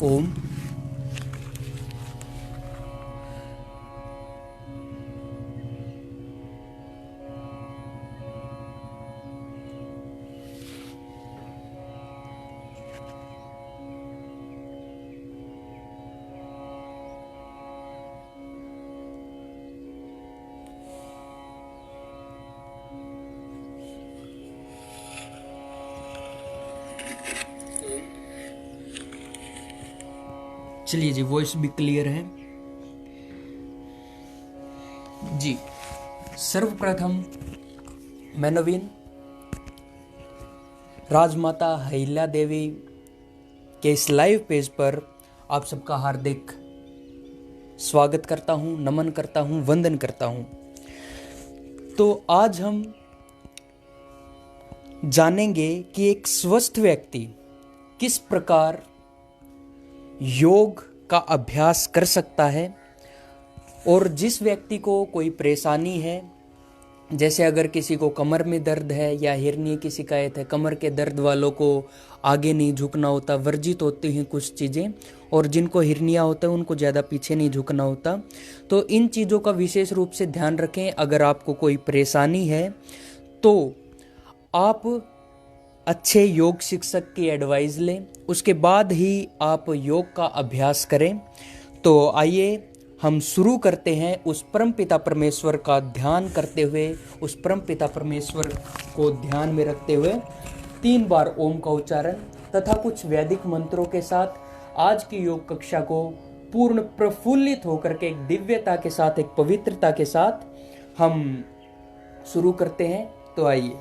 ओम। चलिए जी, वॉइस भी क्लियर है जी। सर्वप्रथम मैं नवीन राजमाता अहिल्या देवी के इस लाइव पेज पर आप सबका हार्दिक स्वागत करता हूं, नमन करता हूं, वंदन करता हूं। तो आज हम जानेंगे कि एक स्वस्थ व्यक्ति किस प्रकार योग का अभ्यास कर सकता है, और जिस व्यक्ति को कोई परेशानी है, जैसे अगर किसी को कमर में दर्द है या हिरनी की शिकायत है, कमर के दर्द वालों को आगे नहीं झुकना होता, वर्जित होती हैं कुछ चीज़ें, और जिनको हिरनिया होता है उनको ज़्यादा पीछे नहीं झुकना होता। तो इन चीज़ों का विशेष रूप से ध्यान रखें। अगर आपको कोई परेशानी है तो आप अच्छे योग शिक्षक की एडवाइस लें, उसके बाद ही आप योग का अभ्यास करें। तो आइए हम शुरू करते हैं उस परम पिता परमेश्वर का ध्यान करते हुए, उस परम पिता परमेश्वर को ध्यान में रखते हुए 3 बार ओम का उच्चारण तथा कुछ वैदिक मंत्रों के साथ आज की योग कक्षा को पूर्ण प्रफुल्लित होकर के एक दिव्यता के साथ, एक पवित्रता के साथ हम शुरू करते हैं। तो आइए।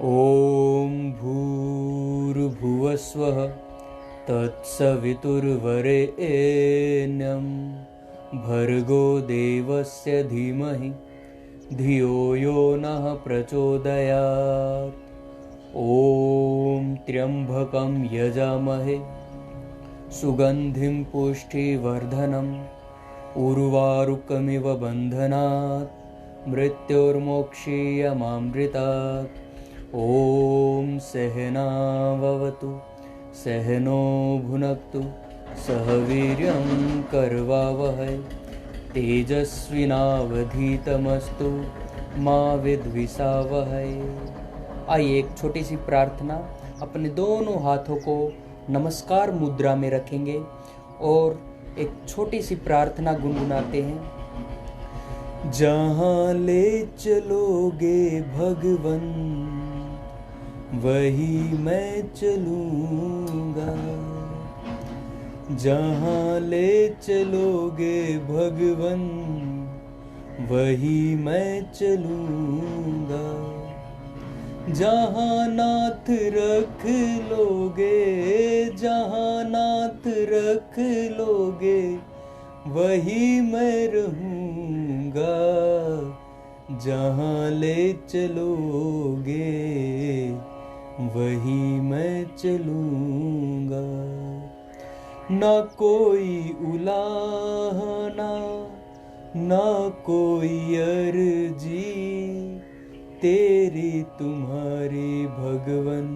ओम भूर्भुवस्वः तत्सवितुर्वरेण्यं भर्गो देवस्य धीमहि धियो यो नः प्रचोदयात्। ओम त्र्यंबकं यजामहे सुगंधिं पुष्टिवर्धनम् उर्वारुकमिव बन्धनात् मृत्योर्मोक्षीयमामृतात्। ओम सहनाववतु सहनो भुनक्तु सह वीर्यं करवावहै तेजस्विनावधीतमस्तु मा विद्विषावहै। आइए एक छोटी सी प्रार्थना, अपने दोनों हाथों को नमस्कार मुद्रा में रखेंगे और एक छोटी सी प्रार्थना गुनगुनाते हैं। जहाँ ले चलोगे भगवन वही मैं चलूँगा, जहाँ ले चलोगे भगवन वही मैं चलूँगा। जहाँ नाथ रख लोगे, जहाँ नाथ रख लोगे वही मैं रहूँगा। जहाँ ले चलोगे वही मैं चलूँगा। ना कोई उलाहना ना कोई अर्जी, तेरी तुम्हारी भगवन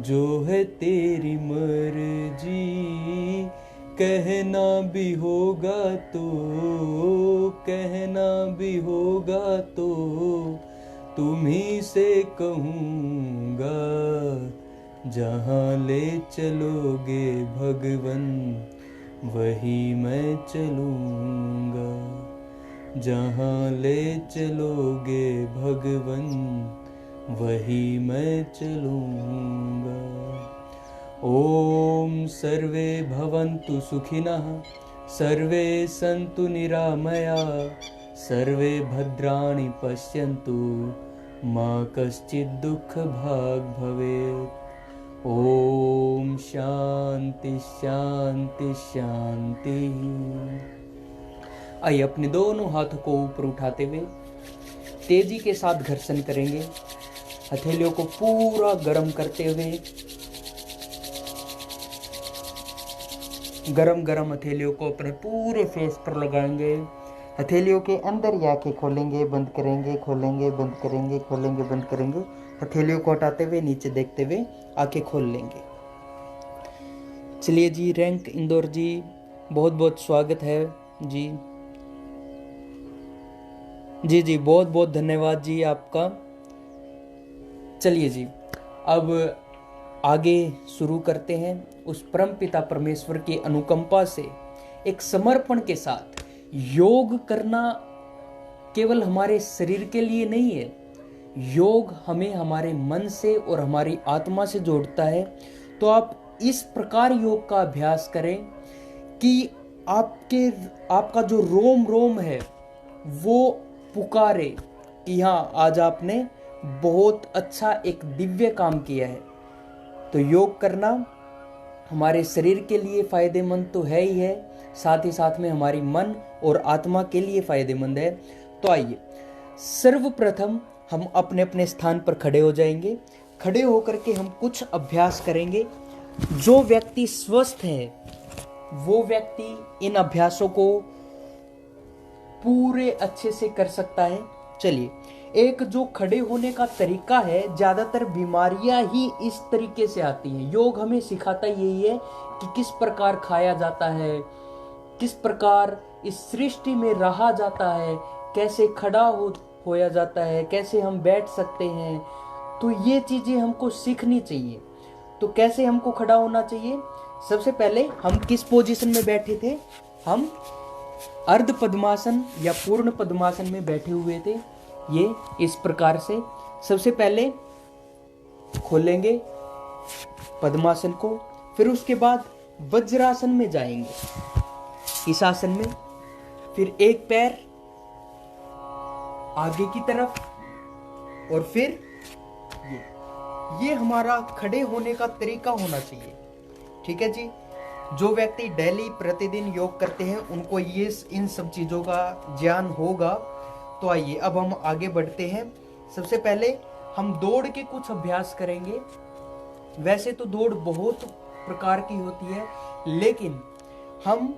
जो है तेरी मर्जी। कहना भी होगा तो, कहना भी होगा तो तुम्ही से कहूँगा। जहाँ ले चलोगे भगवन वही मैं चलूँगा। जहाँ ले चलोगे भगवन वही मैं चलूँगा। ओम सर्वे भवन्तु सुखिनः, सर्वे सन्तु निरामया, सर्वे भद्राणि पश्यन्तु, मा कश्चित् दुःखभाग् भवेत्। ओम शांति शांति शांति। आइए अपने दोनों हाथों को ऊपर उठाते हुए तेजी के साथ घर्षण करेंगे। हथेलियों को पूरा गर्म करते हुए गरम गरम हथेलियों को अपने पूरे फेस पर लगाएंगे। हथेलियों के अंदर ही आंखें खोलेंगे, बंद करेंगे, खोलेंगे, बंद करेंगे, खोलेंगे, बंद करेंगे। हथेलियों को हटाते हुए नीचे देखते हुए आंखें खोल लेंगे। चलिए जी, रैंक इंदौर जी, बहुत बहुत स्वागत है जी। जी जी, बहुत बहुत धन्यवाद जी आपका। चलिए जी, अब आगे शुरू करते हैं। उस परम पिता परमेश्वर की अनुकंपा से एक समर्पण के साथ योग करना केवल हमारे शरीर के लिए नहीं है, योग हमें हमारे मन से और हमारी आत्मा से जोड़ता है। तो आप इस प्रकार योग का अभ्यास करें कि आपका जो रोम रोम है वो पुकारे कि हाँ, आज आपने बहुत अच्छा एक दिव्य काम किया है। तो योग करना हमारे शरीर के लिए फायदेमंद तो है ही है, साथ ही साथ में हमारी मन और आत्मा के लिए फायदेमंद है। तो आइए सर्वप्रथम हम अपने अपने स्थान पर खड़े हो जाएंगे। खड़े होकर के हम कुछ अभ्यास करेंगे। जो व्यक्ति स्वस्थ है वो व्यक्ति इन अभ्यासों को पूरे अच्छे से कर सकता है। चलिए, एक जो खड़े होने का तरीका है, ज्यादातर बीमारियां ही इस तरीके से आती हैं। योग हमें सिखाता यही है कि किस प्रकार खाया जाता है, किस प्रकार इस सृष्टि में रहा जाता है, कैसे खड़ा होया जाता है, कैसे हम बैठ सकते हैं। तो ये चीजें हमको सीखनी चाहिए। तो कैसे हमको खड़ा होना चाहिए? सबसे पहले हम किस पोजीशन में बैठे थे? हम अर्ध पद्मासन या पूर्ण पद्मासन में बैठे हुए थे। ये इस प्रकार से सबसे पहले खोलेंगे पद्मासन को, फिर उसके बाद वज्रासन में जाएंगे। इस आसन में फिर एक पैर आगे की तरफ और फिर ये हमारा खड़े होने का तरीका होना चाहिए। ठीक है जी। जो व्यक्ति डेली प्रतिदिन योग करते हैं उनको ये इन सब चीजों का ज्ञान होगा। तो आइए अब हम आगे बढ़ते हैं। सबसे पहले हम दौड़ के कुछ अभ्यास करेंगे। वैसे तो दौड़ बहुत प्रकार की होती है, लेकिन हम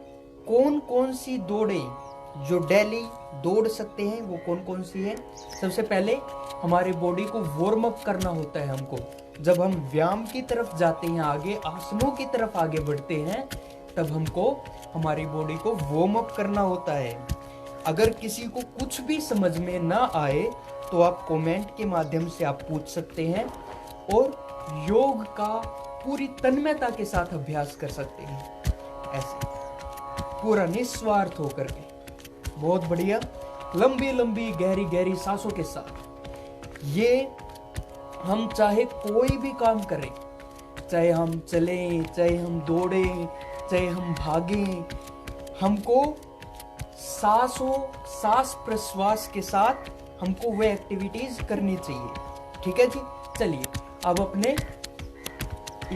कौन कौन सी दौड़ें जो डेली दौड़ सकते हैं वो कौन कौन सी है? सबसे पहले हमारे बॉडी को वार्म अप करना होता है हमको। जब हम व्यायाम की तरफ जाते हैं, आगे आसनों की तरफ आगे बढ़ते हैं, तब हमको हमारी बॉडी को वार्म अप करना होता है। अगर किसी को कुछ भी समझ में ना आए तो आप कमेंट के माध्यम से आप पूछ सकते हैं और योग का पूरी तन्मयता के साथ अभ्यास कर सकते हैं, ऐसे पूरा निस्वार्थ होकर के। बहुत बढ़िया। लंबी लंबी गहरी गहरी सांसों के साथ ये हम चाहे कोई भी काम करें, चाहे हम चलें, चाहे हम दौड़ें, चाहे हम भागें, हमको सांस प्रश्वास के साथ हमको वह एक्टिविटीज करनी चाहिए। ठीक है जी। चलिए अब अपने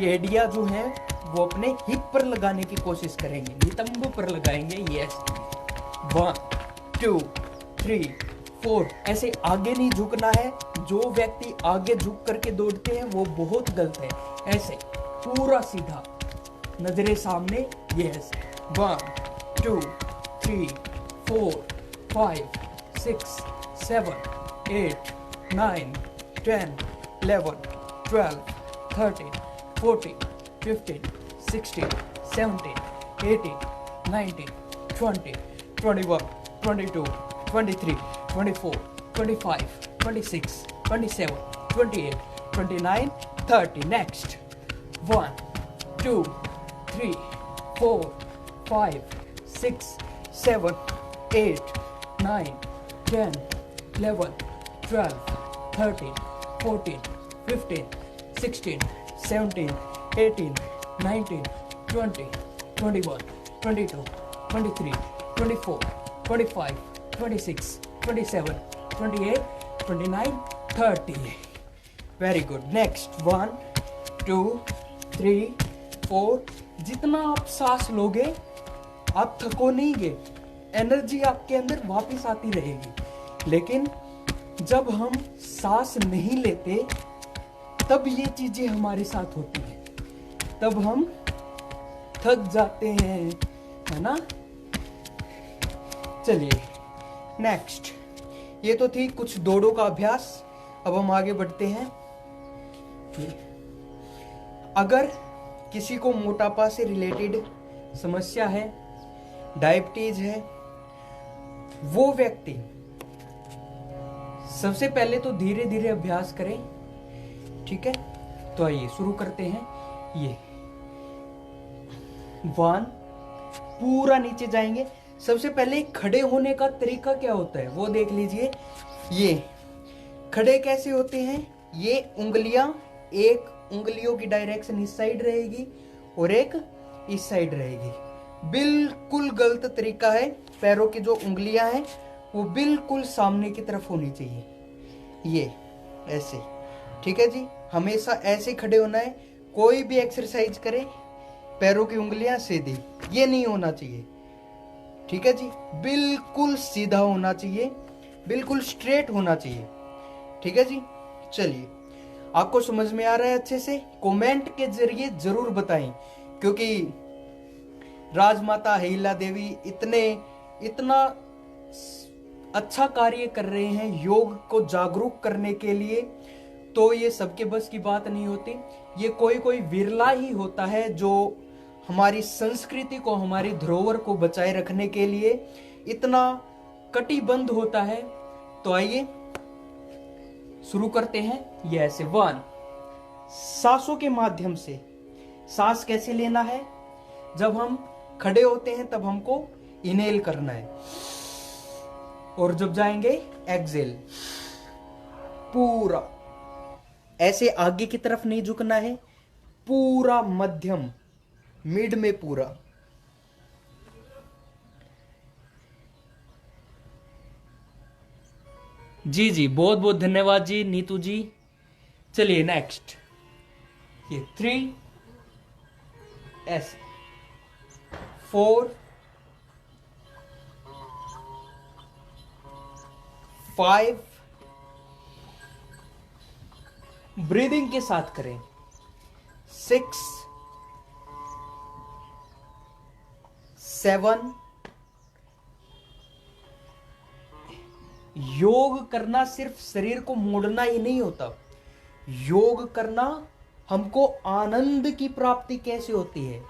एडिया जो है वो अपने हिप पर लगाने की कोशिश करेंगे, नितंब पर लगाएंगे। यस, 1 2 3 4। ऐसे आगे नहीं झुकना है। जो व्यक्ति आगे झुक करके दौड़ते हैं वो बहुत गलत है। ऐसे पूरा सीधा, नजरें सामने। Yes, 1 2 3 4 5 6 7 8 9 10 11 12 13 14 15 16 17 18 19 20 21 22 23 24 25 26 27 28 29 30. Next. 1 2 3 4 5 6 7 8 9 10 11 12 13 14, 15, 16, 17, 18, 19, 20, 21, 22, 23, 24, 25, 26, 27, 28, 29, 30. Very good. Next 1, 2, 3, 4. जितना आप सांस लोगे आप थको नहीं गे, एनर्जी आपके अंदर वापस आती रहेगी. लेकिन जब हम सांस नहीं लेते तब ये चीजें हमारे साथ होती हैं, तब हम थक जाते हैं, है ना. चलिए नेक्स्ट, ये तो थी कुछ दौड़ों का अभ्यास. अब हम आगे बढ़ते हैं. अगर किसी को मोटापा से रिलेटेड समस्या है, डायबिटीज है, वो व्यक्ति सबसे पहले तो धीरे धीरे अभ्यास करें. ठीक है, तो आइए शुरू करते हैं. ये 1, पूरा नीचे जाएंगे. सबसे पहले खड़े होने का तरीका क्या होता है वो देख लीजिए. ये खड़े कैसे होते हैं, ये एक उंगलियों की डायरेक्शन इस साइड रहेगी और एक इस साइड रहेगी. बिल्कुल गलत तरीका है. पैरों की जो उंगलियां हैं वो बिल्कुल सामने की तरफ होनी चाहिए, ये ऐसे. ठीक है जी, हमेशा ऐसे खड़े होना है. कोई भी एक्सरसाइज करें पैरों की उंगलियां सीधी, ये नहीं होना चाहिए. ठीक है जी, बिल्कुल सीधा होना चाहिए, बिल्कुल स्ट्रेट होना चाहिए. ठीक है जी. चलिए, आपको समझ में आ रहा है अच्छे से? कमेंट के जरिए जरूर बताएं, क्योंकि राजमाता अहिल्या देवी इतना अच्छा कार्य कर रहे हैं योग को जागरूक करने के लिए, तो ये सबके बस की बात नहीं होती. ये कोई विरला ही होता है जो हमारी संस्कृति को, हमारी धरोहर को बचाए रखने के लिए इतना कटिबद्ध होता है. तो आइए शुरू करते हैं. ये ऐसे 1, सांसों के माध्यम से. सांस कैसे लेना है, जब हम खड़े होते हैं तब हमको इनहेल करना है, और जब जाएंगे एक्सहेल. पूरा ऐसे आगे की तरफ नहीं झुकना है, पूरा मध्यम मिड में पूरा. जी, बहुत बहुत धन्यवाद जी नीतू जी. चलिए नेक्स्ट, ये 3 ऐसे, 4, 5. ब्रीदिंग के साथ करें. 6, 7. योग करना सिर्फ शरीर को मोड़ना ही नहीं होता. योग करना हमको आनंद की प्राप्ति कैसे होती है,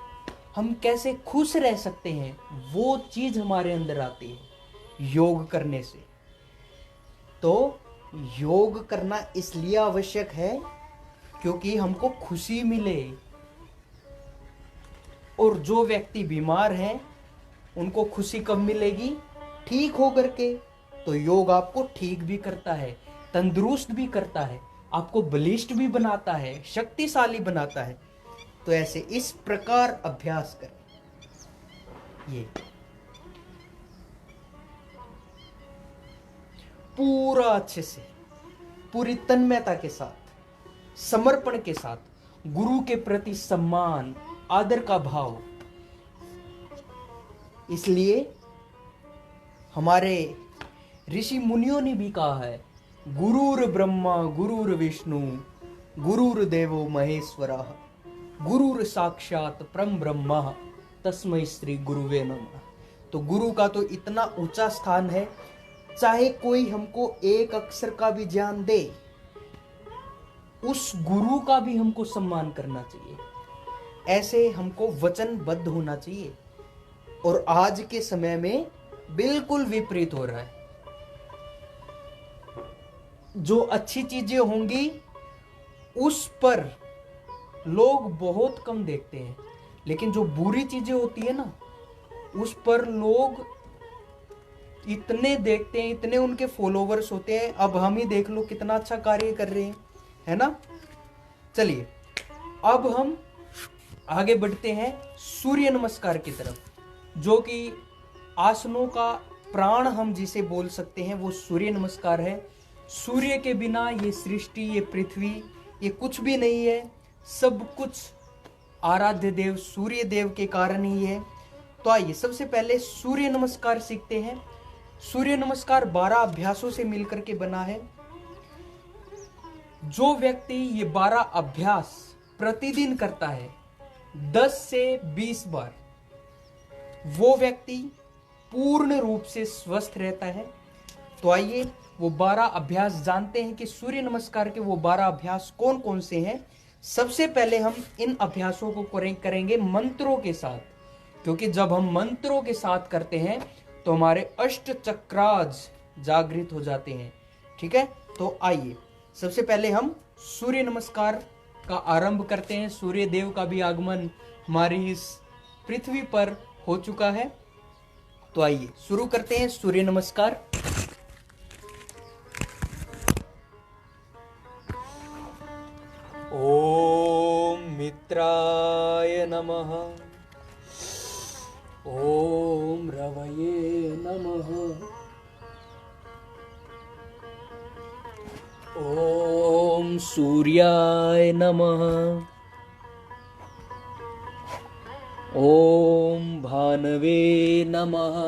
हम कैसे खुश रह सकते हैं, वो चीज हमारे अंदर आती है योग करने से. तो योग करना इसलिए आवश्यक है क्योंकि हमको खुशी मिले. और जो व्यक्ति बीमार हैं उनको खुशी कब मिलेगी, ठीक होकर के. तो योग आपको ठीक भी करता है, तंदुरुस्त भी करता है, आपको बलिष्ठ भी बनाता है, शक्तिशाली बनाता है. तो ऐसे इस प्रकार अभ्यास करें. ये पूरा अच्छे से, पूरी तन्मयता के साथ, समर्पण के साथ, गुरु के प्रति सम्मान, आदर का भाव. इसलिए हमारे ऋषि मुनियों ने भी कहा है, गुरुर ब्रह्मा गुरुर विष्णु गुरुर्देवो महेश्वरः गुरुर साक्षात परम ब्रह्म तस्मै श्री गुरुवे नमः. तो गुरु का तो इतना ऊंचा स्थान है, चाहे कोई हमको एक अक्षर का भी ज्ञान दे, उस गुरु का भी हमको सम्मान करना चाहिए. ऐसे हमको वचनबद्ध होना चाहिए. और आज के समय में बिल्कुल विपरीत हो रहा है. जो अच्छी चीजें होंगी उस पर लोग बहुत कम देखते हैं, लेकिन जो बुरी चीजें होती है ना, उस पर लोग इतने देखते हैं, इतने उनके फॉलोवर्स होते हैं. अब हम ही देख लो कितना अच्छा कार्य कर रहे हैं. है ना। चलिए अब हम आगे बढ़ते हैं सूर्य नमस्कार की तरफ, जो कि आसनों का प्राण हम जिसे बोल सकते हैं वो सूर्य नमस्कार है। सूर्य के बिना ये सृष्टि, ये पृथ्वी, ये कुछ भी नहीं है। सब कुछ आराध्य देव सूर्य देव के कारण ही है। तो आइए सबसे पहले सूर्य नमस्कार सीखते हैं। सूर्य नमस्कार 12 अभ्यासों से मिलकर के बना है। जो व्यक्ति ये 12 अभ्यास प्रतिदिन करता है 10 से 20 बार, वो व्यक्ति पूर्ण रूप से स्वस्थ रहता है। तो आइए वो 12 अभ्यास जानते हैं कि सूर्य नमस्कार के वो 12 अभ्यास कौन कौन से हैं। सबसे पहले हम इन अभ्यासों को करेंगे मंत्रों के साथ, क्योंकि जब हम मंत्रों के साथ करते हैं तो हमारे अष्ट चक्राज जागृत हो जाते हैं। ठीक है, तो आइए सबसे पहले हम सूर्य नमस्कार का आरंभ करते हैं। सूर्य देव का भी आगमन हमारी इस पृथ्वी पर हो चुका है। तो आइए शुरू करते हैं सूर्य नमस्कार। ओम मित्राय नमः, ओम रवये नमः, ओम सूर्याय नमः, ओम भानवे नमः,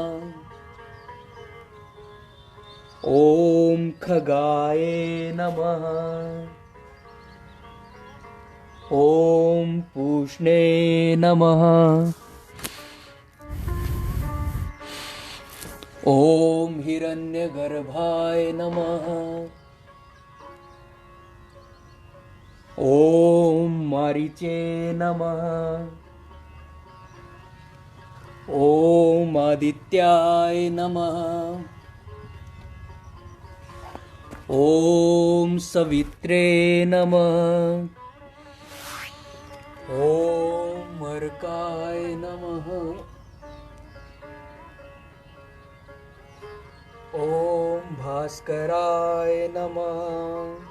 ओम खगाय नमः, ओम पूष्णे नमः, ओम हिरण्यगर्भाय नमः, ओम मारीचे नमः, ओम आदित्याय नमः, ओम सवित्रे नमः, ओम अर्काय नमः, ओम भास्कराय नमः।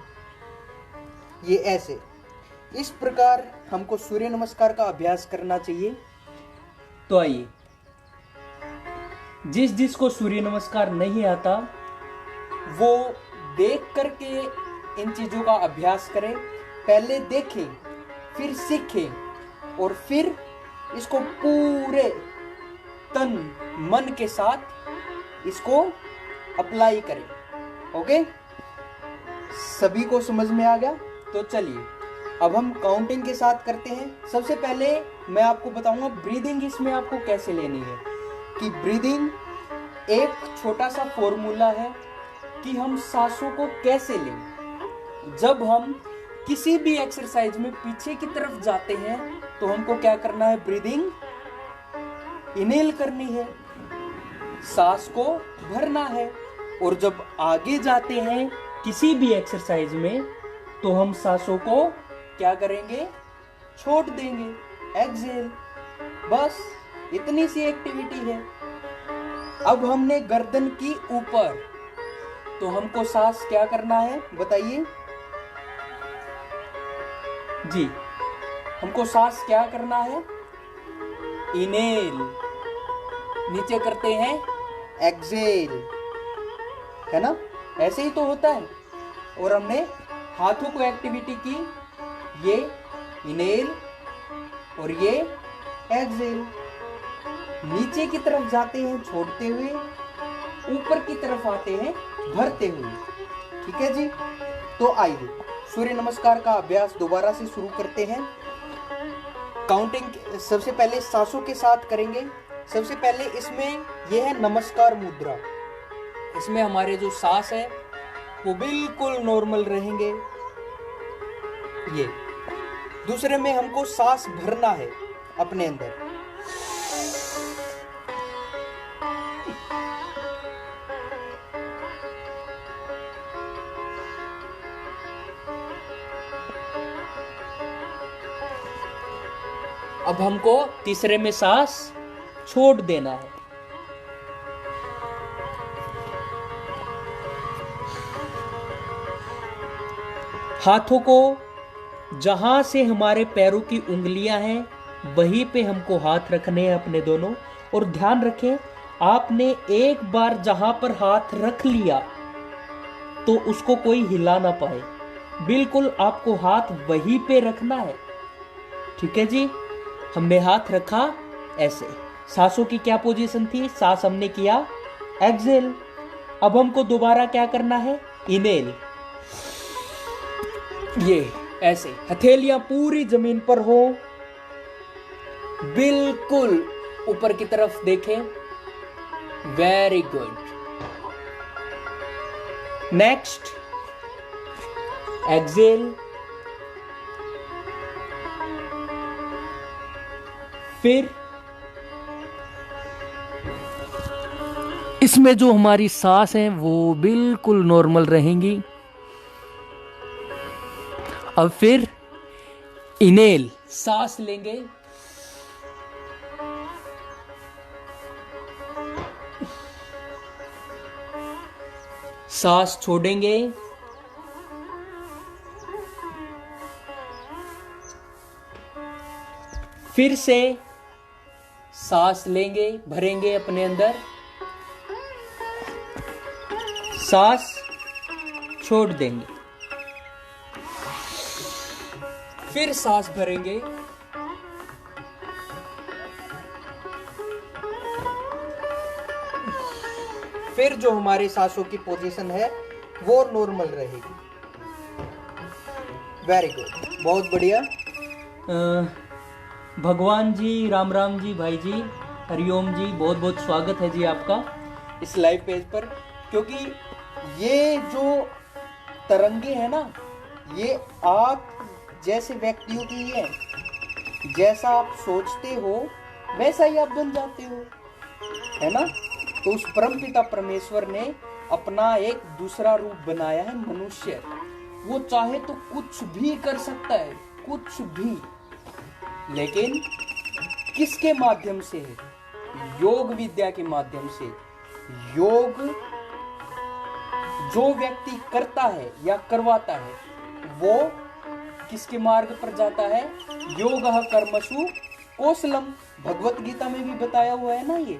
ये ऐसे इस प्रकार हमको सूर्य नमस्कार का अभ्यास करना चाहिए। तो आइए जिसको सूर्य नमस्कार नहीं आता वो देख करके इन चीजों का अभ्यास करें। पहले देखें, फिर सीखें और फिर इसको पूरे तन मन के साथ इसको अप्लाई करें। ओके, सभी को समझ में आ गया? तो चलिए अब हम काउंटिंग के साथ करते हैं। सबसे पहले मैं आपको बताऊंगा ब्रीदिंग इसमें आपको कैसे लेनी है। कि ब्रीदिंग एक छोटा सा फॉर्मूला है कि हम सांसों को कैसे लें। जब हम किसी भी एक्सरसाइज में पीछे की तरफ जाते हैं तो हमको क्या करना है, ब्रीदिंग इनहेल करनी है, सांस को भरना है। और जब आगे जाते हैं किसी भी एक्सरसाइज में तो हम सांसों को क्या करेंगे, छोड़ देंगे, एक्सहेल। बस इतनी सी एक्टिविटी है। अब हमने गर्दन की ऊपर, तो हमको सांस क्या करना है बताइए जी, हमको सांस क्या करना है, इनहेल, नीचे करते हैं एक्सहेल, है ना, ऐसे ही तो होता है। और हमने हाथों को एक्टिविटी की, ये इनहेल और ये एक्सहेल। नीचे की तरफ जाते हैं छोड़ते हुए, ऊपर की तरफ आते हैं भरते हुए। ठीक है जी, तो आइए सूर्य नमस्कार का अभ्यास दोबारा से शुरू करते हैं। काउंटिंग सबसे पहले सांसों के साथ करेंगे। सबसे पहले इसमें यह है नमस्कार मुद्रा। इसमें हमारे जो सांस है वो बिल्कुल नॉर्मल रहेंगे। ये दूसरे में हमको सांस भरना है अपने अंदर। अब हमको तीसरे में सांस छोड़ देना है। हाथों को जहां से हमारे पैरों की उंगलियां हैं वहीं पे हमको हाथ रखने हैं अपने दोनों। और ध्यान रखें, आपने एक बार जहां पर हाथ रख लिया तो उसको कोई हिला ना पाए। बिल्कुल आपको हाथ वहीं पे रखना है। ठीक है जी, हमने हाथ रखा ऐसे। सांसों की क्या पोजीशन थी? सांस हमने किया एक्सेल। अब हमको दोबारा क्या करना है? इनहेल। ये ऐसे हथेलियां पूरी जमीन पर हो, बिल्कुल ऊपर की तरफ देखें। Very good. Next Excel. फिर इसमें जो हमारी सांस है वो बिल्कुल नॉर्मल रहेंगी। अब फिर इनहेल, सांस लेंगे। सांस छोड़ेंगे। फिर से सांस लेंगे, भरेंगे अपने अंदर, सांस छोड़ देंगे, फिर सांस भरेंगे, फिर जो हमारी सांसों की पोजीशन है वो नॉर्मल रहेगी। वेरी गुड, बहुत बढ़िया। भगवान जी, राम राम जी, भाई जी, हरिओम जी, बहुत बहुत स्वागत है जी आपका इस लाइव पेज पर। क्योंकि ये जो तरंगे हैं ना, ये आप जैसे व्यक्तियों की है। जैसा आप सोचते हो वैसा ही आप बन जाते हो, है ना। तो उस परमपिता परमेश्वर ने अपना एक दूसरा रूप बनाया है, मनुष्य। वो चाहे तो कुछ भी कर सकता है, कुछ भी, लेकिन किसके माध्यम से है? योग विद्या के माध्यम से। योग जो व्यक्ति करता है या करवाता है वो किसके मार्ग पर जाता है? योगः कर्मसु कौशलम, भगवत गीता में भी बताया हुआ है ना ये।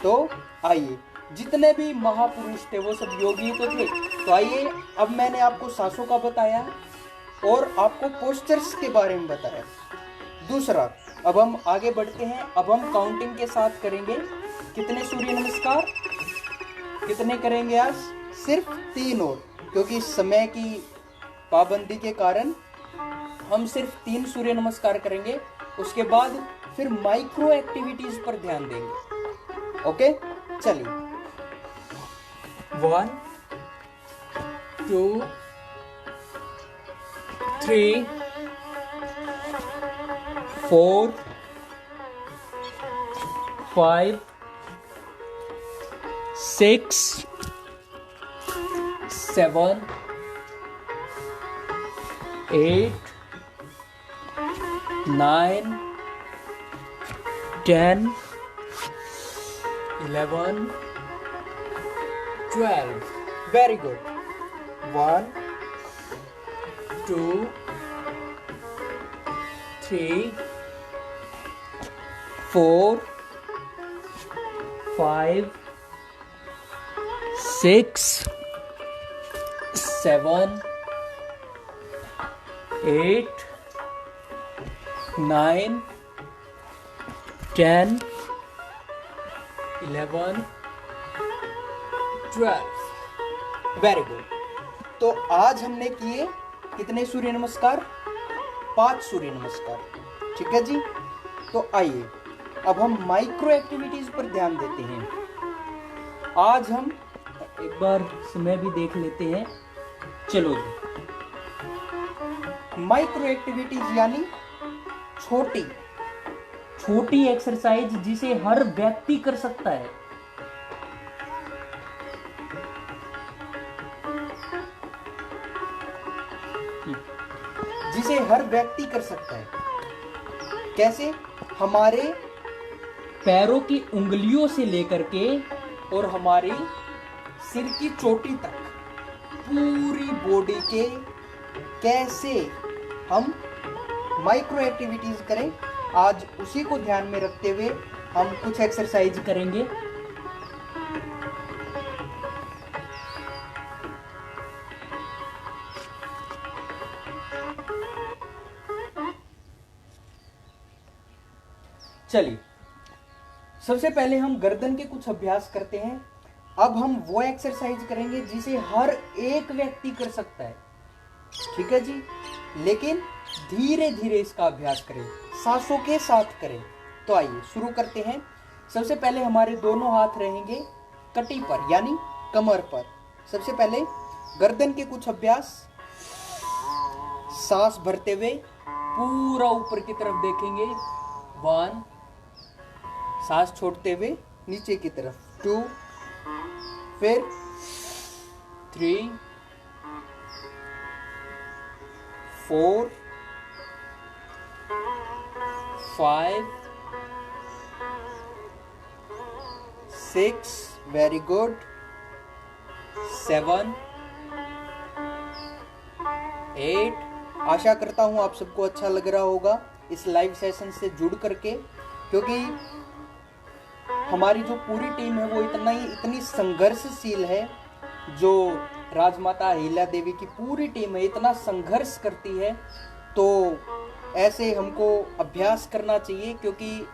तो आइए, जितने भी महापुरुष थे वो सब योगी तो थे। तो आइए, अब मैंने आपको सांसों का बताया और आपको पोस्चर्स के बारे में बताया। दूसरा, अब हम आगे बढ़ते हैं। अब हम काउंटिंग के साथ करेंगे। कितने सूर्य नमस्कार, कितने करेंगे आज? सिर्फ 3 और, क्योंकि समय की पाबंदी के कारण हम सिर्फ 3 सूर्य नमस्कार करेंगे। उसके बाद फिर माइक्रो एक्टिविटीज पर ध्यान देंगे। ओके, चलिए। 1 2 3 4 5 6 7 8 9 10 11 12। Very good. 1 2 3 4 5 6 7 8 9 10 11 12। Very good. तो आज हमने किए कितने सूर्य नमस्कार? 5 सूर्य नमस्कार। ठीक है जी। तो आइए, अब हम माइक्रो एक्टिविटीज पर ध्यान देते हैं। आज हम एक बार समय भी देख लेते हैं। चलो जी, माइक्रो एक्टिविटीज यानी छोटी छोटी एक्सरसाइज जिसे हर व्यक्ति कर सकता है। जिसे हर व्यक्ति कर सकता है। कैसे? हमारे पैरों की उंगलियों से लेकर के और हमारी सिर की चोटी तक पूरी बॉडी के कैसे हम माइक्रो एक्टिविटीज करें, आज उसी को ध्यान में रखते हुए हम कुछ एक्सरसाइज करेंगे। चलिए, सबसे पहले हम गर्दन के कुछ अभ्यास करते हैं। अब हम वो एक्सरसाइज करेंगे जिसे हर एक व्यक्ति कर सकता है, ठीक है जी, लेकिन धीरे धीरे इसका अभ्यास करें, सांसों के साथ करें। तो आइए शुरू करते हैं। सबसे पहले हमारे दोनों हाथ रहेंगे कटी पर यानी कमर पर। सबसे पहले गर्दन के कुछ अभ्यास, सांस भरते हुए पूरा ऊपर की तरफ देखेंगे, 1, सांस छोड़ते हुए नीचे की तरफ, 2, फिर 3, 4, 5, 6, वेरी गुड, 7, 8। आशा करता हूं आप सबको अच्छा लग रहा होगा इस लाइव सेशन से जुड़ करके, क्योंकि हमारी जो पूरी टीम है वो इतनी संघर्षशील है। जो राजमाता अहिल्या देवी की पूरी टीम है इतना संघर्ष करती है, तो ऐसे हमको अभ्यास करना चाहिए, क्योंकि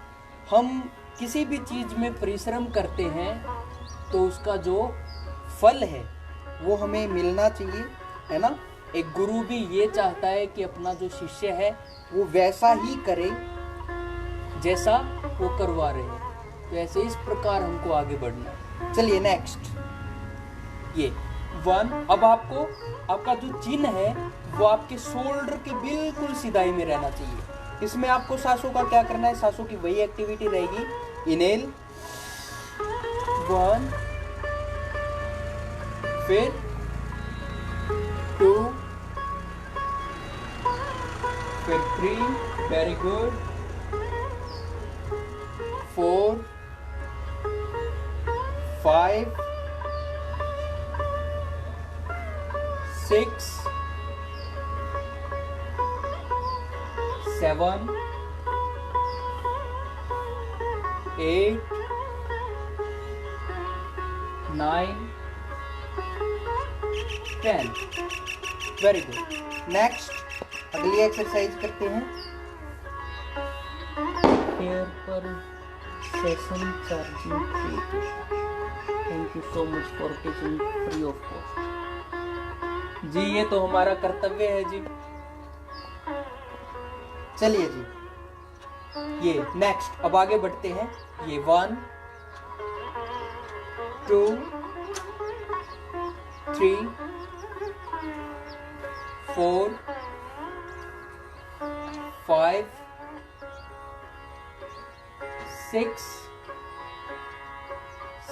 हम किसी भी चीज़ में परिश्रम करते हैं तो उसका जो फल है वो हमें मिलना चाहिए, है ना। एक गुरु भी ये चाहता है कि अपना जो शिष्य है वो वैसा ही करे जैसा वो करवा रहे हैं। तो ऐसे इस प्रकार हमको आगे बढ़ना है। चलिए नेक्स्ट, ये 1। अब आपका जो चिन्ह है वो आपके शोल्डर के बिल्कुल सिधाई में रहना चाहिए। इसमें आपको सांसों का क्या करना है, सांसों की वही एक्टिविटी रहेगी। इनहेल 1, फिर 2, फिर 3, very good, 4, 5, 6, 7, 8, 9, 10। Very good. Next अगली एक्सरसाइज करते हैं। हेयर पर session charging free. Thank you so much for teaching free of cost. जी ये तो हमारा कर्तव्य है जी। चलिए जी, ये नेक्स्ट अब आगे बढ़ते हैं। ये 1, 2, 3, 4, 5, 6,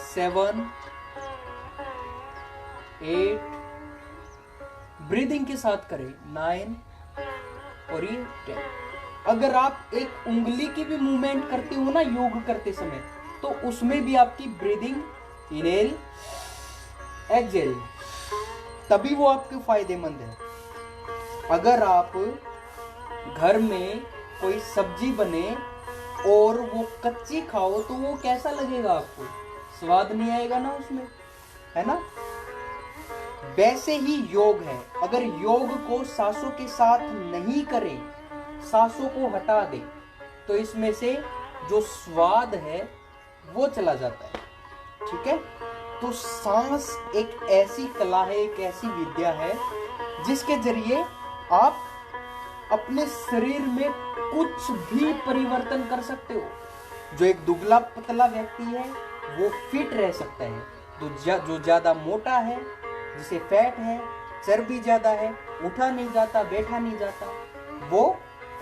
7, 8, ब्रीदिंग के साथ करें 9 और ये 10। अगर आप एक उंगली की भी मूवमेंट करते हो ना योग करते समय, तो उसमें भी आपकी ब्रीदिंग इनहेल एक्सहेल, तभी वो आपके फायदेमंद है। अगर आप घर में कोई सब्जी बने और वो कच्ची खाओ तो वो कैसा लगेगा आपको, स्वाद नहीं आएगा ना उसमें, है ना। वैसे ही योग है, अगर योग को सांसों के साथ नहीं करें, सांसों को हटा दें, तो इसमें से जो स्वाद है वो चला जाता है, ठीक है। तो सांस एक ऐसी कला है, एक ऐसी विद्या है जिसके जरिए आप अपने शरीर में कुछ भी परिवर्तन कर सकते हो। जो एक दुबला पतला व्यक्ति है वो फिट रह सकता है, जो ज्यादा मोटा है, जिसे फैट है, चर्बी ज्यादा है, उठा नहीं जाता, बैठा नहीं जाता, वो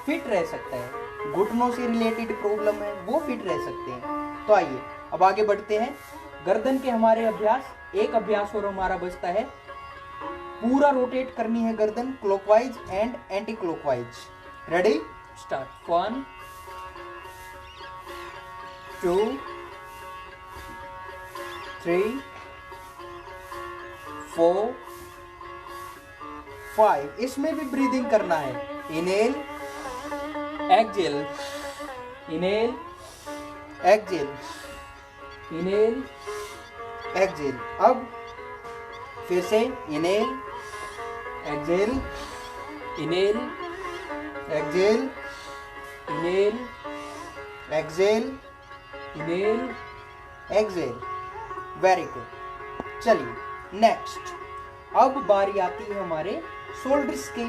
फिट रह सकता है। घुटनों से रिलेटेड प्रॉब्लम है वो फिट रह सकते हैं। तो आइए अब आगे बढ़ते हैं। गर्दन के हमारे अभ्यास, एक अभ्यास और हमारा बचता है। पूरा रोटेट करनी है गर्दन, clockwise and anti clockwise. Ready, start. 1, 2, 3, 4, 5। इसमें भी ब्रीदिंग करना है। Inhale, exhale, inhale, exhale, inhale, exhale. अब फिर से inhale, exhale, inhale, exhale, inhale, exhale, inhale, exhale. Very good. चलिए नेक्स्ट, अब बारी आती है हमारे शोल्डर्स की।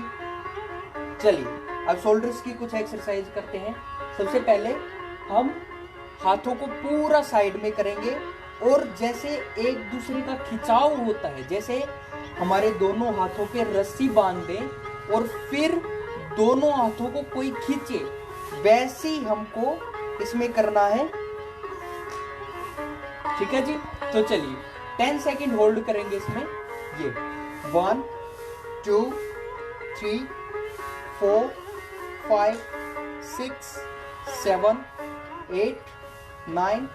चलिए अब शोल्डर्स की कुछ एक्सरसाइज करते हैं। सबसे पहले हम हाथों को पूरा साइड में करेंगे और जैसे एक दूसरे का खिंचाव होता है, जैसे हमारे दोनों हाथों पे रस्सी बांध दें और फिर दोनों हाथों को कोई खींचे, वैसे ही हमको इसमें करना है। ठीक है जी। तो चलिए 10 सेकेंड होल्ड करेंगे इसमें। ये 1 2 3 4 5 6 7 8 9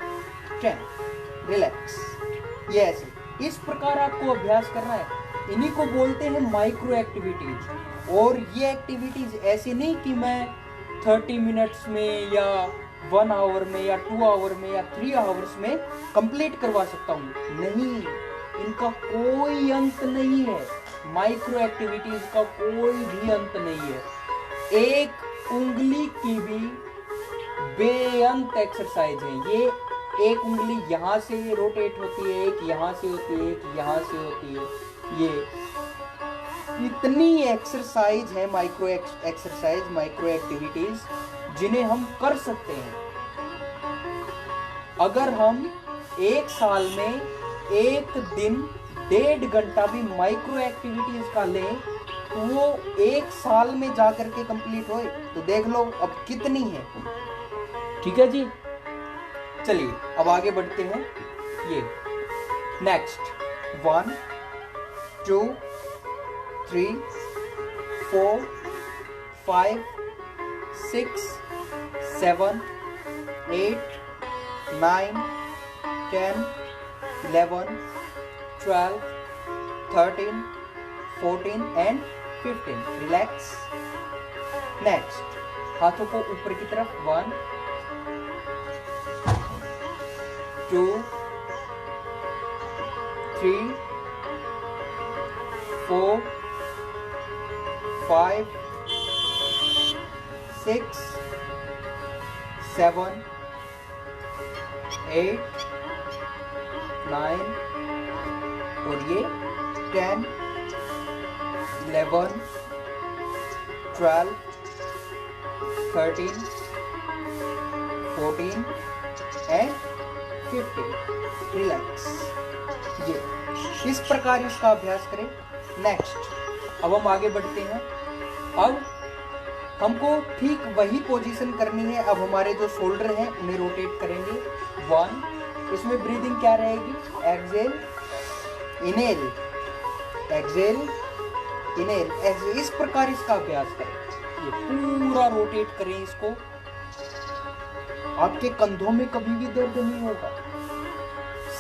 10। रिलैक्स। ये ऐसे इस प्रकार आपको अभ्यास करना है। इन्हीं को बोलते हैं माइक्रो एक्टिविटीज। और ये एक्टिविटीज ऐसी नहीं कि मैं 30 मिनट्स में या 1 आवर में या 2 आवर में या 3 आवर्स में कंप्लीट करवा सकता हूँ। नहीं, इनका कोई अंत नहीं है। माइक्रो एक्टिविटीज का कोई भी अंत नहीं है। एक उंगली की भी बेअंत एक्सरसाइज है। ये एक उंगली यहाँ से रोटेट होती है, एक यहाँ से होती है, एक यहाँ से होती है। ये इतनी एक्सरसाइज है, माइक्रो एक्सरसाइज, माइक्रो एक्टिविटीज, जिन्हें हम कर सकते हैं। अगर हम एक साल में एक दिन 1.5 घंटा भी माइक्रो एक्टिविटीज का लें तो वो एक साल में जाकर के कंप्लीट होए, तो देख लो अब कितनी है। ठीक है जी। चलिए अब आगे बढ़ते हैं। ये नेक्स्ट 1 2 3 4 5 6 7 8 9 10 11 12 13 14 एंड 15। रिलैक्स। नेक्स्ट, हाथों को ऊपर की तरफ। 1 2 3 4 5 6 7 8 9 और ये 10 11 12 13 14 एंड 15। रिलैक्स। ये इस प्रकार इसका अभ्यास करें। नेक्स्ट, अब हम आगे बढ़ते हैं। अब हमको ठीक वही पोजीशन करनी है। अब हमारे जो शोल्डर हैं उन्हें रोटेट करेंगे। 1, इसमें ब्रीदिंग क्या रहेगी? Exhale, inhale, exhale, inhale, exhale. इस प्रकार इसका अभ्यास करें। ये पूरा रोटेट करें इसको। आपके कंधों में कभी भी दर्द नहीं होगा,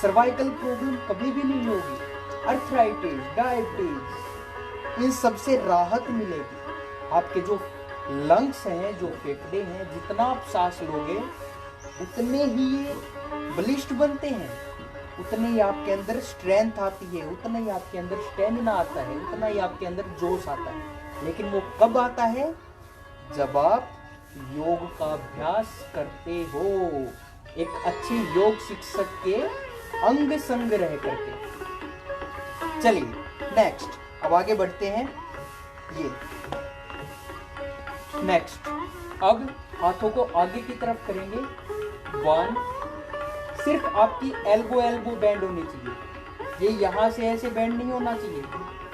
सर्वाइकल प्रॉब्लम कभी भी नहीं होगी, अर्थराइटिस, डायबिटीज, इन सबसे राहत मिलेगी। आपके जो लंग्स हैं, जो फेफड़े हैं, जितना आप सांस लोगे उतने ही ये बलिष्ठ बनते हैं, उतने ही आपके अंदर स्ट्रेंथ आती है, उतना ही आपके अंदर स्टेमिना आता है, उतना ही आपके अंदर जोश आता है। लेकिन वो कब आता है? जब आप योग का अभ्यास करते हो, एक अच्छे योग शिक्षक के अंग संग रह करके। चलिए नेक्स्ट, अब आगे बढ़ते हैं। ये नेक्स्ट, अब हाथों को आगे की तरफ करेंगे। 1, सिर्फ आपकी एल्बो बैंड होनी चाहिए। ये यहां से ऐसे बैंड नहीं होना चाहिए,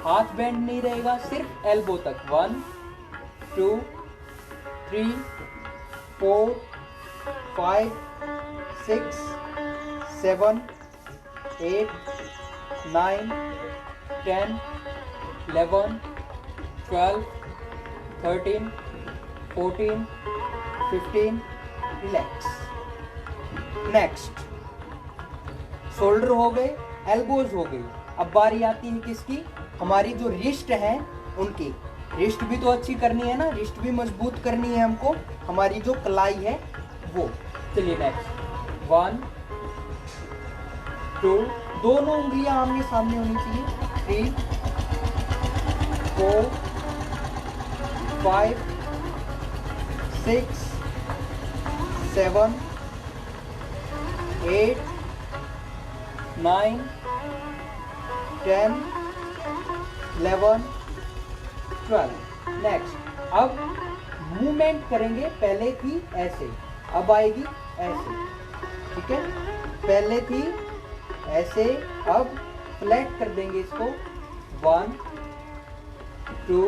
हाथ बैंड नहीं रहेगा, सिर्फ एल्बो तक। 1 2 3 4 5 6 7 8 9 10 11 12 13 14 15। रिलैक्स। नेक्स्ट, शोल्डर हो गए, एल्बोज हो गई। अब बारी आती है किसकी? हमारी जो रिस्ट है उनकी रिस्ट भी तो अच्छी करनी है ना, रिस्ट भी मजबूत करनी है हमको, हमारी जो कलाई है वो। चलिए नेक्स्ट 1 2, दोनों उंगलियां आमने सामने होनी चाहिए। 3 4 5 6 7 8 9 10 11 12। नेक्स्ट अब मूवमेंट करेंगे, पहले थी ऐसे, अब आएगी ऐसे, ठीक है। पहले थी ऐसे, अब फ्लैट कर देंगे इसको। 1 2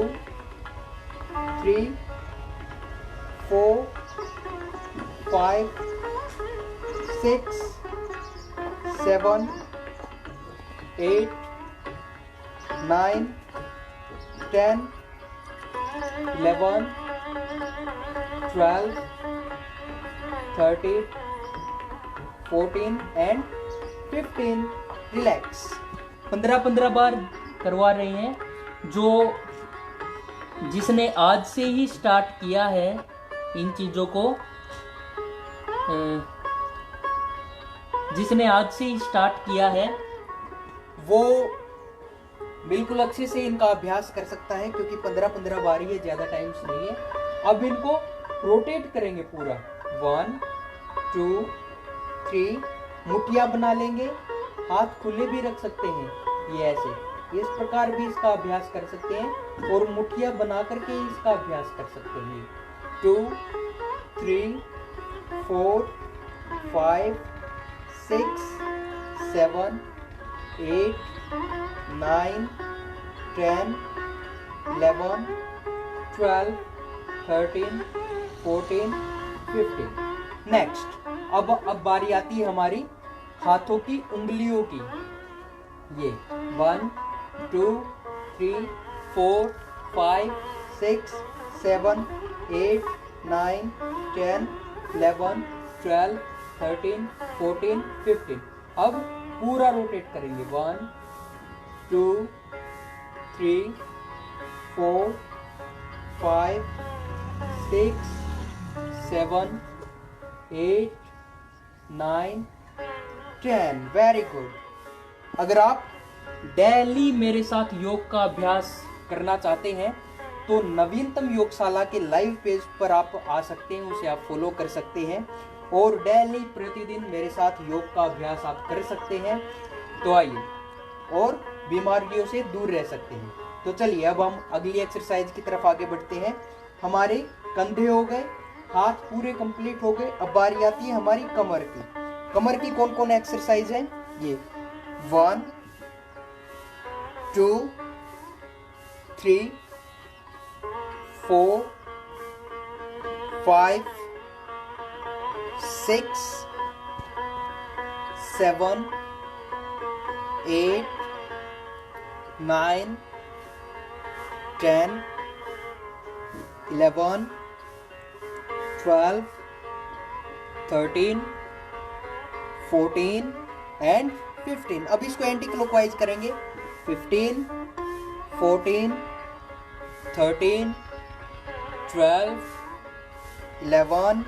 3 4 5 6 7 8 9 10 11 12 13 14 एंड 15। रिलैक्स। 15-15 बार करवा रहे हैं। जो जिसने आज से ही स्टार्ट किया है इन चीज़ों को, जिसने आज से ही स्टार्ट किया है वो बिल्कुल अच्छे से इनका अभ्यास कर सकता है, क्योंकि 15-15 बार ही है, ज़्यादा टाइम्स नहीं है। अब इनको रोटेट करेंगे पूरा। 1 2 3, मुठिया बना लेंगे, हाथ खुले भी रख सकते हैं, ये ऐसे, इस प्रकार भी इसका अभ्यास कर सकते हैं, और मुठिया बना करके इसका अभ्यास कर सकते हैं। 2 3 4 5 6 7 8 9 10 11 12 13 14 15। नेक्स्ट अब बारी आती है हमारी हाथों की उंगलियों की। ये 1 2 3 4 5 6 7 8 9 10 11 12 13 14 15। अब पूरा रोटेट करेंगे। 1 2 3 4 5 6 7 8 9 10। Very good. अगर आप डेली मेरे साथ योग का अभ्यास करना चाहते हैं तो नवीनतम योगशाला के लाइव पेज पर आप आ सकते हैं, उसे आप फॉलो कर सकते हैं और डेली प्रतिदिन मेरे साथ योग का अभ्यास आप कर सकते हैं। तो आइए और बीमारियों से दूर रह सकते हैं। तो चलिए अब हम अगली एक्सरसाइज की तरफ आगे बढ़ते हैं। हमारे कंधे हो गए, हाथ पूरे कंप्लीट हो गए। अब बारी आती है हमारी कमर की। कमर की कौन कौन एक्सरसाइज है? ये 1 2 3 4 5 6 7 8 9 10 11 12 13 14 एंड 15। अब इसको एंटी क्लॉकवाइज करेंगे। 15 14 13 12 11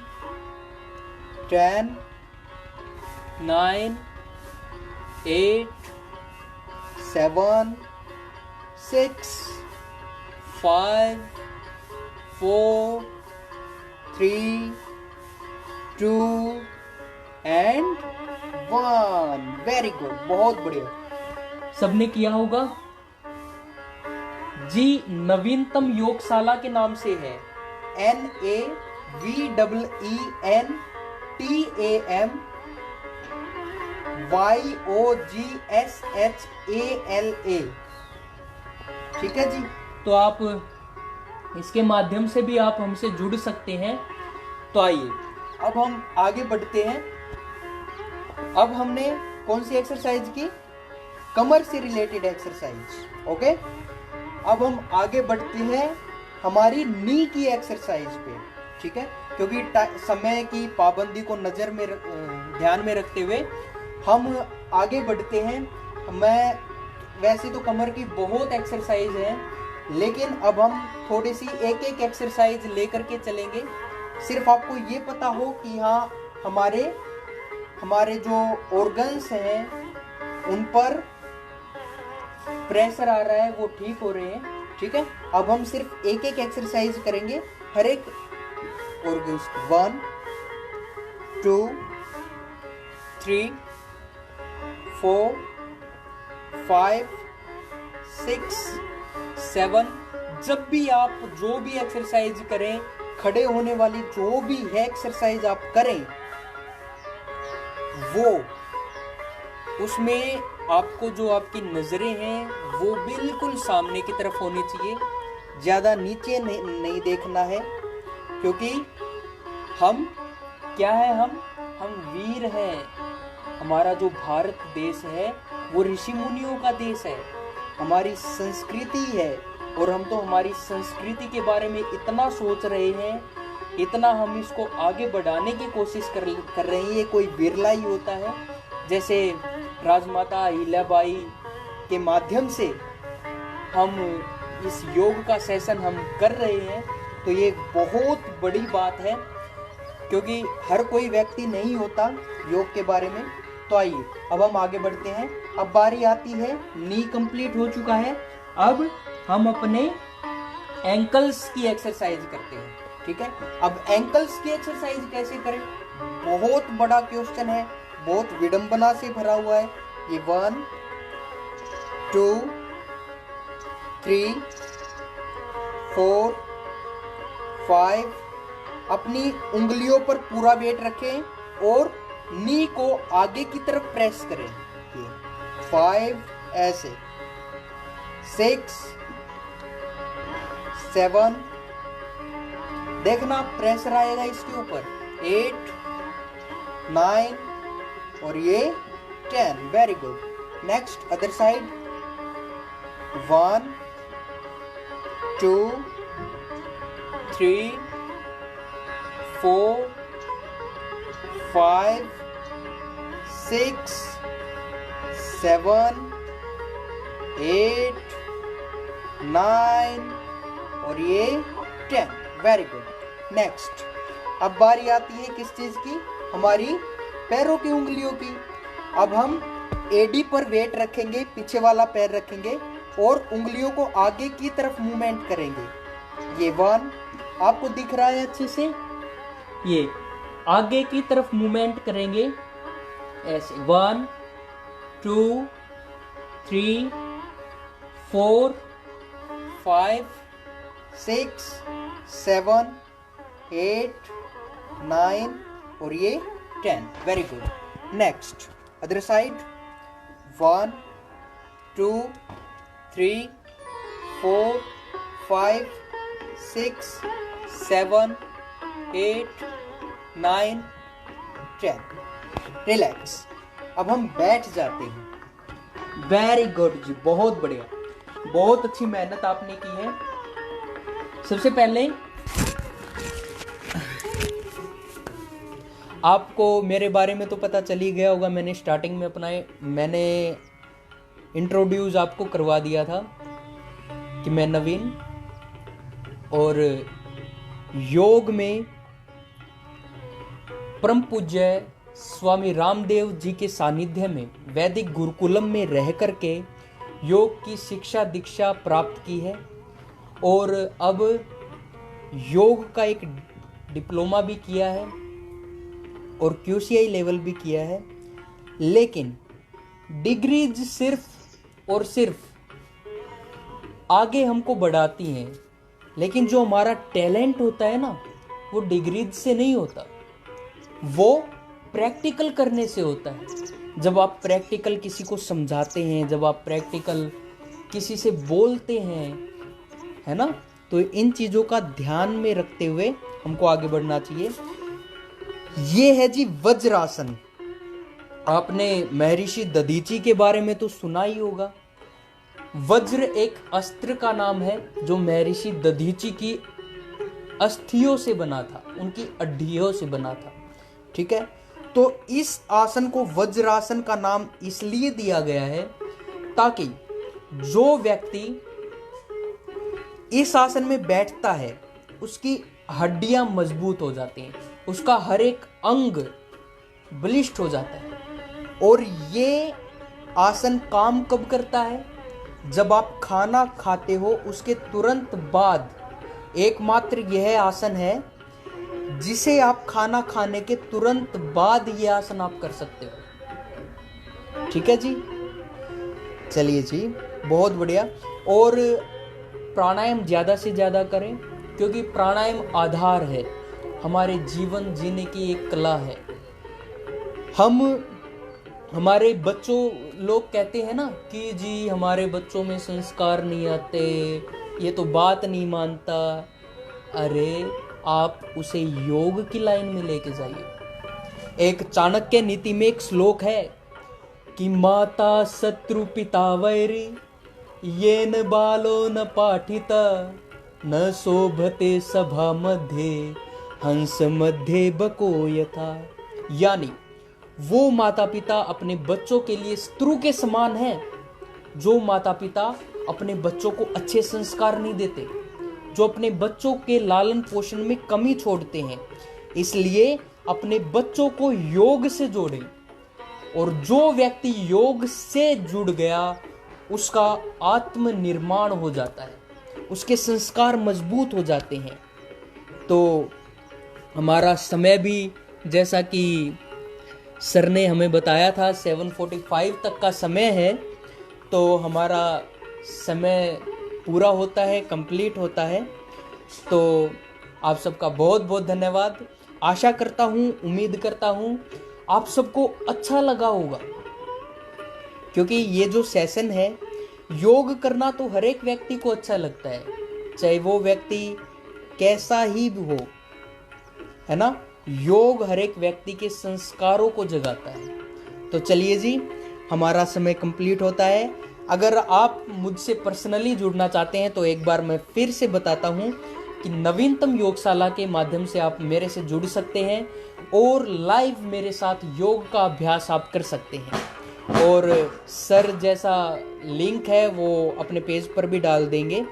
10 9 8 7 6 5 4 3 2 एंड 1। वेरी गुड, बहुत बढ़िया। सबने किया होगा जी। नवीनतम योगशाला के नाम से है NAVENTAMYOGSHALA। ठीक है जी। तो आप इसके माध्यम से भी आप हमसे जुड़ सकते हैं। तो आइए अब हम आगे बढ़ते हैं। अब हमने कौन सी एक्सरसाइज की? कमर से रिलेटेड एक्सरसाइज। ओके, अब हम आगे बढ़ते हैं हमारी नी की एक्सरसाइज पे। ठीक है, क्योंकि समय की पाबंदी को नजर में ध्यान में रखते हुए हम आगे बढ़ते हैं। मैं वैसे तो कमर की बहुत एक्सरसाइज है, लेकिन अब हम थोड़ी सी एक एक एक्सरसाइज लेकर के चलेंगे। सिर्फ आपको ये पता हो कि हाँ हमारे जो ऑर्गन्स हैं उन पर प्रेशर आ रहा है, वो ठीक हो रहे हैं। ठीक है, अब हम सिर्फ एक एक एक्सरसाइज करेंगे हर एक ऑर्गन्स। 1 2 3 4 5 6 7। जब भी आप जो भी एक्सरसाइज करें, खड़े होने वाली जो भी है एक्सरसाइज आप करें, वो उसमें आपको जो आपकी नजरें हैं वो बिल्कुल सामने की तरफ होनी चाहिए, ज्यादा नीचे नहीं देखना है। क्योंकि हम क्या है, हम वीर हैं। हमारा जो भारत देश है वो ऋषि मुनियों का देश है, हमारी संस्कृति है। और हम तो हमारी संस्कृति के बारे में इतना सोच रहे हैं, इतना हम इसको आगे बढ़ाने की कोशिश कर रहे हैं। ये कोई बिरला ही होता है। जैसे राजमाता अहिल्याबाई के माध्यम से हम इस योग का सेशन हम कर रहे हैं, तो ये बहुत बड़ी बात है, क्योंकि हर कोई व्यक्ति नहीं होता योग के बारे में। तो आइए अब हम आगे बढ़ते हैं। अब बारी आती है, नी कंप्लीट हो चुका है, अब हम अपने एंकल्स की एक्सरसाइज करते हैं। ठीक है, अब एंकल्स की एक्सरसाइज कैसे करें, बहुत बड़ा क्वेश्चन है, बहुत विडंबना से भरा हुआ है। ये 1 2 3 4 5। अपनी उंगलियों पर पूरा वेट रखें और नी को आगे की तरफ प्रेस करें। 5 ऐसे, 6 7, देखना प्रेशर आएगा इसके ऊपर, 8 9 और ये 10। Very good. Next other side, 1 2 3 4 5 6 7 8 9 और ये 10। Very good. नेक्स्ट, अब बारी आती है किस चीज की, हमारी पैरों की उंगलियों की। अब हम एडी पर वेट रखेंगे, पीछे वाला पैर रखेंगे और उंगलियों को आगे की तरफ मूवमेंट करेंगे। ये 1 आपको दिख रहा है अच्छे से, ये आगे की तरफ मूवमेंट करेंगे ऐसे। 1 2 3 4 5 6 7 8 9 और ये 10। Very good. Next other side, 1 2 3 4 5 6 7 8 9 10। Relax. अब हम बैठ जाते हैं। वेरी गुड जी, बहुत बढ़िया, बहुत अच्छी मेहनत आपने की है। सबसे पहले आपको मेरे बारे में तो पता चल ही गया होगा, मैंने स्टार्टिंग में मैंने इंट्रोड्यूस आपको करवा दिया था कि मैं नवीन, और योग में परम पूज्य स्वामी रामदेव जी के सानिध्य में वैदिक गुरुकुलम में रह करके योग की शिक्षा दीक्षा प्राप्त की है, और अब योग का एक डिप्लोमा भी किया है और QCI लेवल भी किया है। लेकिन डिग्रीज सिर्फ और सिर्फ आगे हमको बढ़ाती हैं, लेकिन जो हमारा टैलेंट होता है ना, वो डिग्रीज से नहीं होता, वो प्रैक्टिकल करने से होता है। जब आप प्रैक्टिकल किसी को समझाते हैं, जब आप प्रैक्टिकल किसी से बोलते हैं, है ना, तो इन चीज़ों का ध्यान में रखते हुए हमको आगे बढ़ना चाहिए। ये है जी वज्रासन। आपने महर्षि दधीची के बारे में तो सुना ही होगा। वज्र एक अस्त्र का नाम है जो महर्षि दधीची की अस्थियों से बना था, उनकी हड्डियों से बना था। ठीक है, तो इस आसन को वज्रासन का नाम इसलिए दिया गया है ताकि जो व्यक्ति इस आसन में बैठता है उसकी हड्डियां मजबूत हो जाती हैं, उसका हर एक अंग बलिष्ठ हो जाता है। और ये आसन काम कब करता है? जब आप खाना खाते हो उसके तुरंत बाद। एकमात्र यह आसन है जिसे आप खाना खाने के तुरंत बाद यह आसन आप कर सकते हो। ठीक है जी, चलिए जी, बहुत बढ़िया। और प्राणायाम ज़्यादा से ज़्यादा करें, क्योंकि प्राणायाम आधार है, हमारे जीवन जीने की एक कला है। हमारे बच्चों, लोग कहते हैं ना कि जी हमारे बच्चों में संस्कार नहीं आते, ये तो बात नहीं मानता। अरे आप उसे योग की लाइन में लेके जाइए। एक चाणक्य नीति में एक श्लोक है कि माता शत्रु पिता वैरी येन बालो न पाठिता न शोभते सभा मध्य हंस मध्य बको यथा। यानी वो माता पिता अपने बच्चों के लिए शत्रु के समान हैं जो माता पिता अपने बच्चों को अच्छे संस्कार नहीं देते, जो अपने बच्चों के लालन पोषण में कमी छोड़ते हैं। इसलिए अपने बच्चों को योग से जोड़ें, और जो व्यक्ति योग से जुड़ गया उसका आत्मनिर्माण हो जाता है, उसके संस्कार मजबूत हो जाते हैं। तो हमारा समय भी, जैसा कि सर ने हमें बताया था 7:45 तक का समय है, तो हमारा समय पूरा होता है, कंप्लीट होता है। तो आप सबका बहुत बहुत धन्यवाद। आशा करता हूँ, उम्मीद करता हूँ आप सबको अच्छा लगा होगा, क्योंकि ये जो सेशन है, योग करना तो हर एक व्यक्ति को अच्छा लगता है, चाहे वो व्यक्ति कैसा ही भी हो, है ना। योग हर एक व्यक्ति के संस्कारों को जगाता है। तो चलिए जी, हमारा समय कंप्लीट होता है। अगर आप मुझसे पर्सनली जुड़ना चाहते हैं तो एक बार मैं फिर से बताता हूं कि नवीनतम योगशाला के माध्यम से आप मेरे से जुड़ सकते हैं और लाइव मेरे साथ योग का अभ्यास आप कर सकते हैं। और सर जैसा लिंक है वो अपने पेज पर भी डाल देंगे।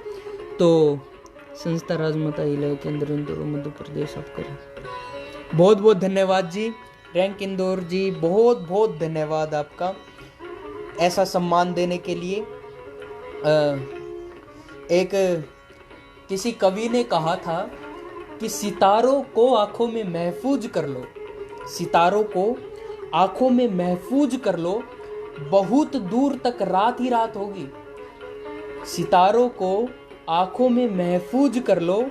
तो संस्था राजमाता इलाके केंद्र इंदौर मध्य प्रदेश आप करें। बहुत बहुत धन्यवाद जी। रैंक इंदौर जी, बहुत बहुत धन्यवाद आपका ऐसा सम्मान देने के लिए। एक किसी कवि ने कहा था कि सितारों को आंखों में महफूज कर लो, सितारों को आंखों में महफूज कर लो, बहुत दूर तक रात ही रात होगी। सितारों को आंखों में महफूज कर लो,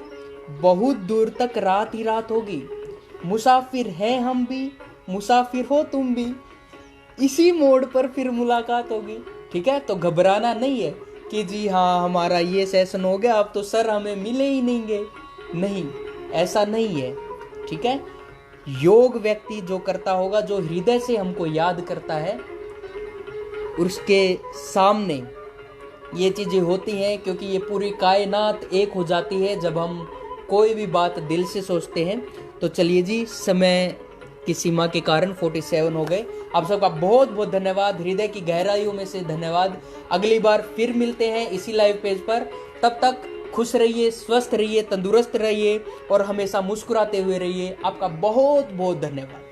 बहुत दूर तक रात ही रात होगी। मुसाफिर हैं हम भी, मुसाफिर हो तुम भी, इसी मोड़ पर फिर मुलाकात होगी। ठीक है, तो घबराना नहीं है कि जी हाँ हमारा ये सेशन हो गया, अब तो सर हमें मिले ही नहीं गए। नहीं, ऐसा नहीं है। ठीक है, योग व्यक्ति जो करता होगा, जो हृदय से हमको याद करता है, उसके सामने ये चीज़ें होती हैं, क्योंकि ये पूरी कायनात एक हो जाती है जब हम कोई भी बात दिल से सोचते हैं। तो चलिए जी, समय की सीमा के कारण 47 हो गए। आप सबका बहुत बहुत धन्यवाद, हृदय की गहराइयों में से धन्यवाद। अगली बार फिर मिलते हैं इसी लाइव पेज पर। तब तक खुश रहिए, स्वस्थ रहिए, तंदुरुस्त रहिए और हमेशा मुस्कुराते हुए रहिए। आपका बहुत बहुत धन्यवाद।